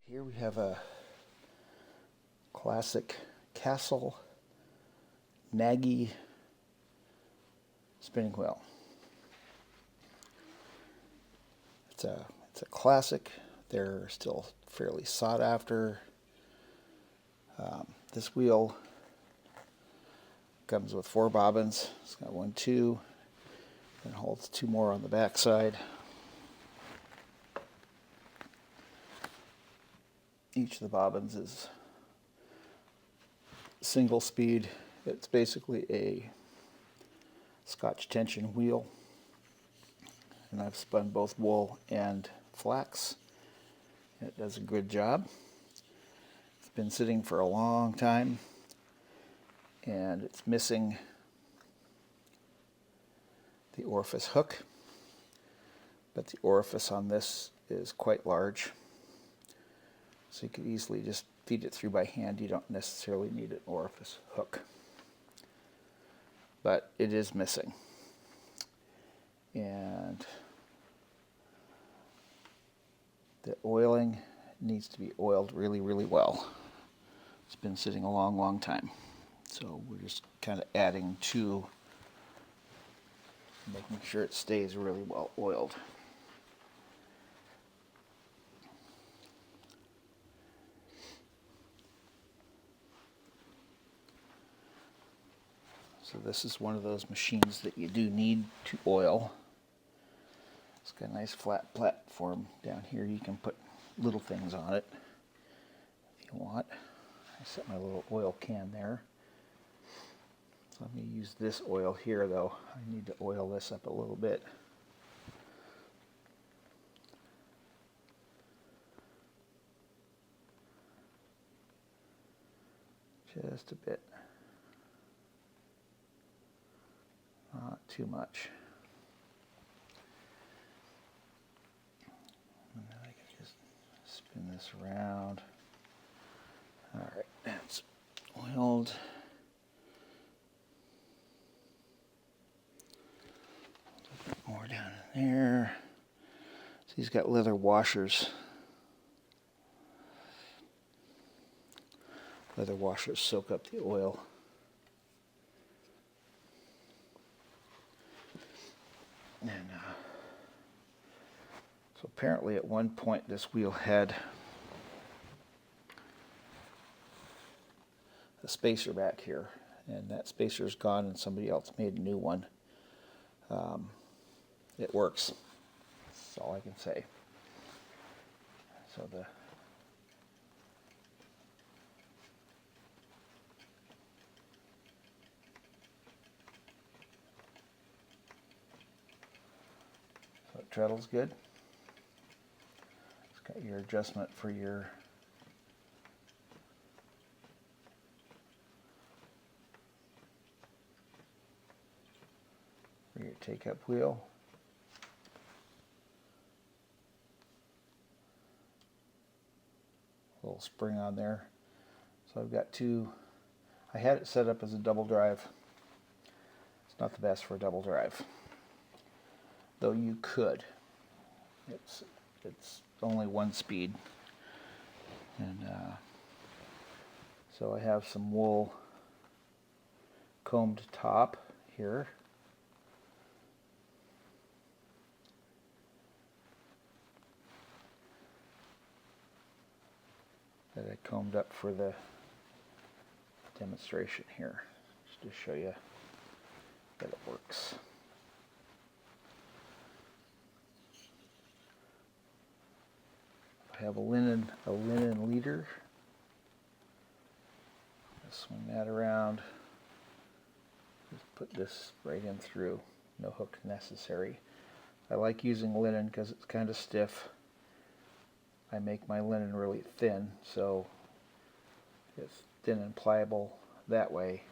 Here we have a classic Castle Nagy spinning wheel. It's a classic. They're still fairly sought after. This wheel comes with 4 bobbins. It's got 1, 2, and holds 2 more on the back side. Each of the bobbins is single speed. It's basically a Scotch tension wheel, and I've spun both wool and flax. It does a good job. It's been sitting for a long time, and it's missing the orifice hook, but the orifice on this is quite large, so you could easily just feed it through by hand. You don't necessarily need an orifice hook, but it is missing. And the oiling needs to be oiled really, really well. It's been sitting a long, long time. So we're just kind of adding to making sure it stays really well oiled. So this is one of those machines that you do need to oil. It's got a nice flat platform down here. You can put little things on it if you want. I set my little oil can there. So let me use this oil here though. I need to oil this up a little bit. Just a bit. Not too much. And then I can just spin this around. Alright, that's oiled. A little bit more down in there. So he's got leather washers. Leather washers soak up the oil. And so apparently at one point this wheel had a spacer back here, and that spacer's gone and somebody else made a new one. It works. That's all I can say. So treadle's good. It's got your adjustment for your take-up wheel. A little spring on there. So I've got 2. I had it set up as a double drive. It's not the best for a double drive, though you could. It's only 1 speed, and so I have some wool combed top here. That I combed up for the demonstration here, just to show you that it works. I have a linen leader. Just swing that around. Just put this right in through. No hook necessary. I like using linen because it's kind of stiff. I make my linen really thin, so it's thin and pliable that way.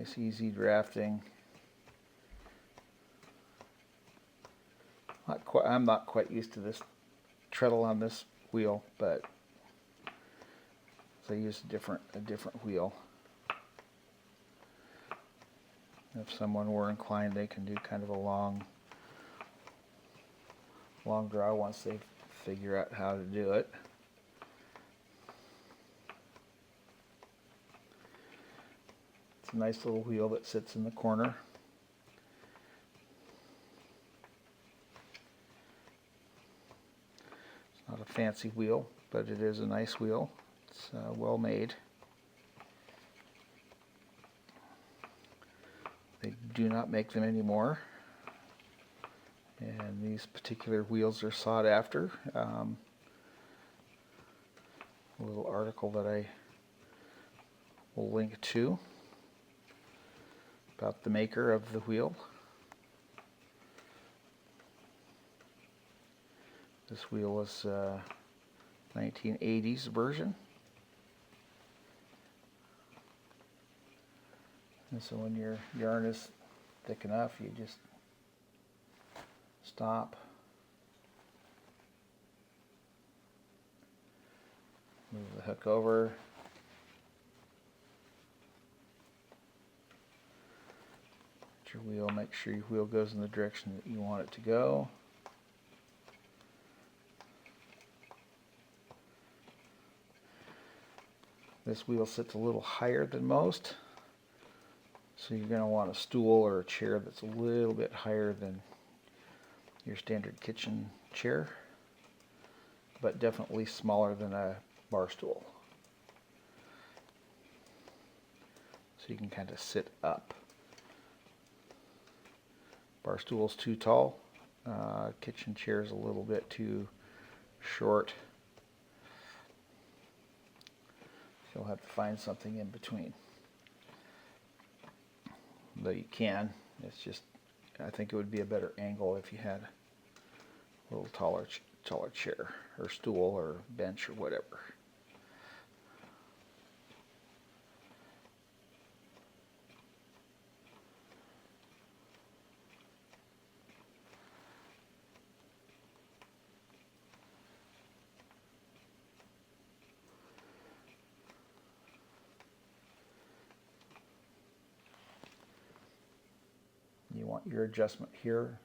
Nice easy drafting. I'm not quite used to this treadle on this wheel, but so I use a different wheel. If someone were inclined, they can do kind of a long draw once they figure out how to do it. It's a nice little wheel that sits in the corner. It's not a fancy wheel, but it is a nice wheel. It's well made. They do not make them anymore, and these particular wheels are sought after. A little article that I will link to about the maker of the wheel. This wheel is 1980s version. And so when your yarn is thick enough, you just stop, move the hook over, put your wheel, make sure your wheel goes in the direction that you want it to go. This wheel sits a little higher than most. So you're going to want a stool or a chair that's a little bit higher than your standard kitchen chair, but definitely smaller than a bar stool. So you can kind of sit up. Bar stool's too tall. Kitchen chair's a little bit too short. You'll have to find something in between. Though you can, it's just, I think it would be a better angle if you had a little taller chair or stool or bench or whatever. You want your adjustment here,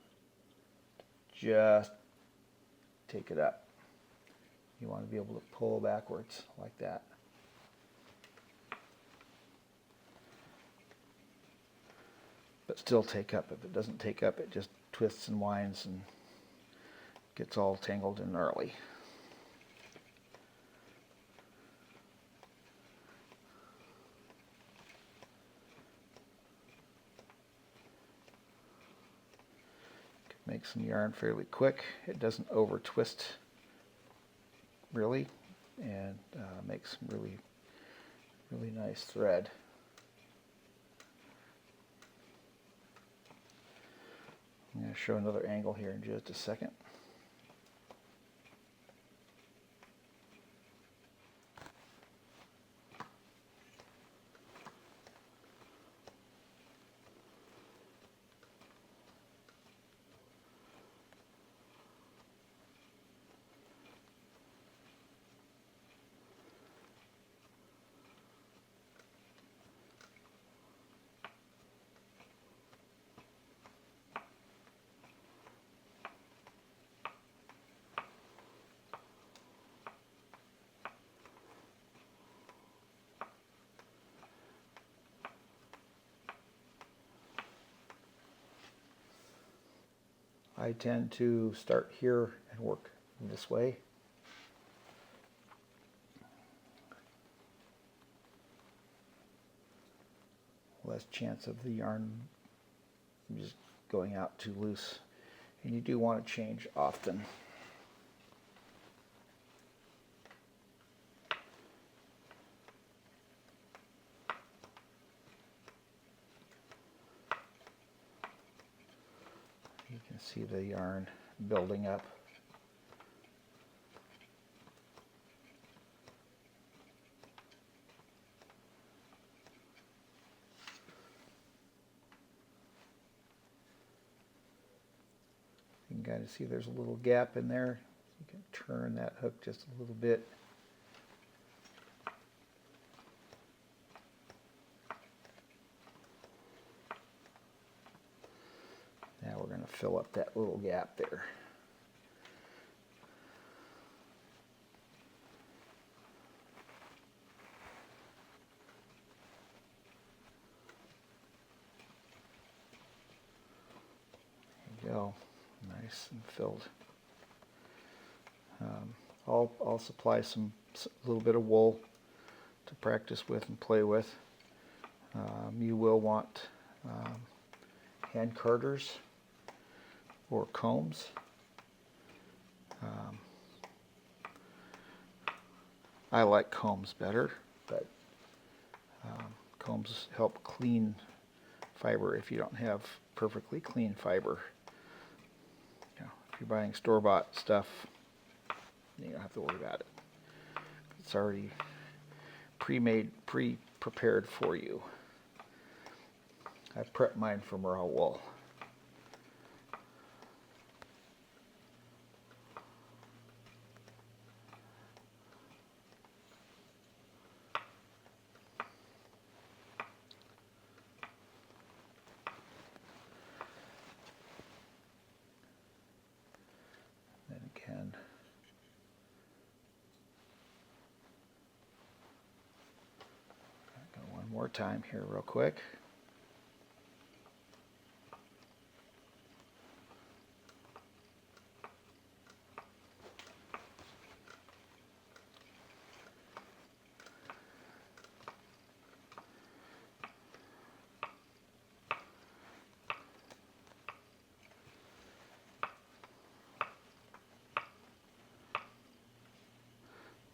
just take it up. You want to be able to pull backwards like that. But still take up. If it doesn't take up, it just twists and winds and gets all tangled and gnarly. Make some yarn fairly quick. It doesn't over twist really, and makes some really nice thread. I'm going to show another angle here in just a second. I tend to start here and work this way. Less chance of the yarn just going out too loose. And you do want to change often. You can see the yarn building up. can kind of see there's a little gap in there. You can turn that hook just a little bit. Now we're going to fill up that little gap there. There you go, nice and filled. I'll supply a little bit of wool to practice with and play with. You will want hand carders or combs. I like combs better, but combs help clean fiber if you don't have perfectly clean fiber. You know, if you're buying store-bought stuff, you don't have to worry about it. It's already pre-made, pre-prepared for you. I prep mine from raw wool. Then again, go one more time here real quick.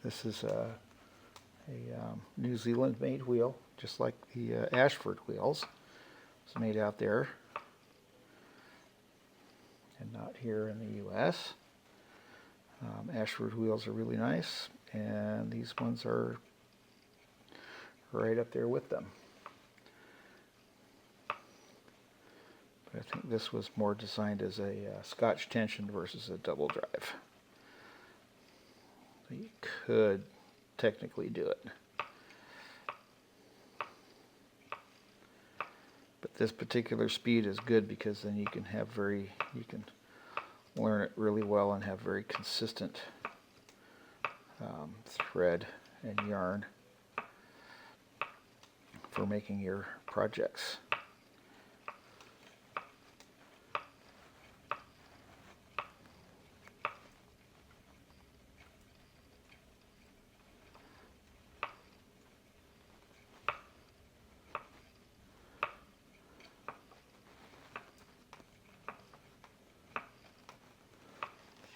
This is a New Zealand made wheel, just like the Ashford wheels. It's made out there and not here in the US. Ashford wheels are really nice, and these ones are right up there with them. But I think this was more designed as a Scotch tension versus a double drive. You could technically do it, but this particular speed is good because then you can learn it really well and have very consistent thread and yarn for making your projects.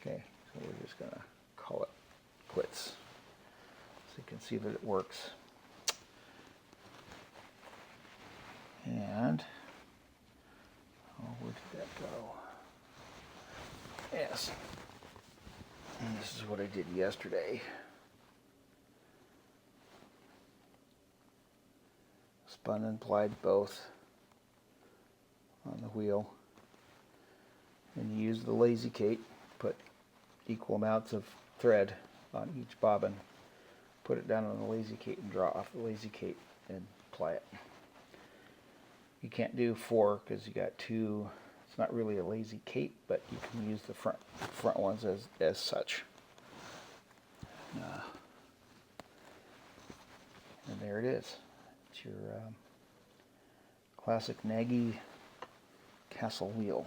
Okay, so we're just going to call it quits so you can see that it works. And, oh, where did that go? Yes, and this is what I did yesterday. Spun and plied both on the wheel. And you use the lazy Kate, put equal amounts of thread on each bobbin, put it down on the lazy Kate and draw off the lazy Kate and ply it. You can't do 4 because you got 2. It's not really a lazy Kate, but you can use the front ones as such. And there it is. It's your classic Nagy Castle wheel.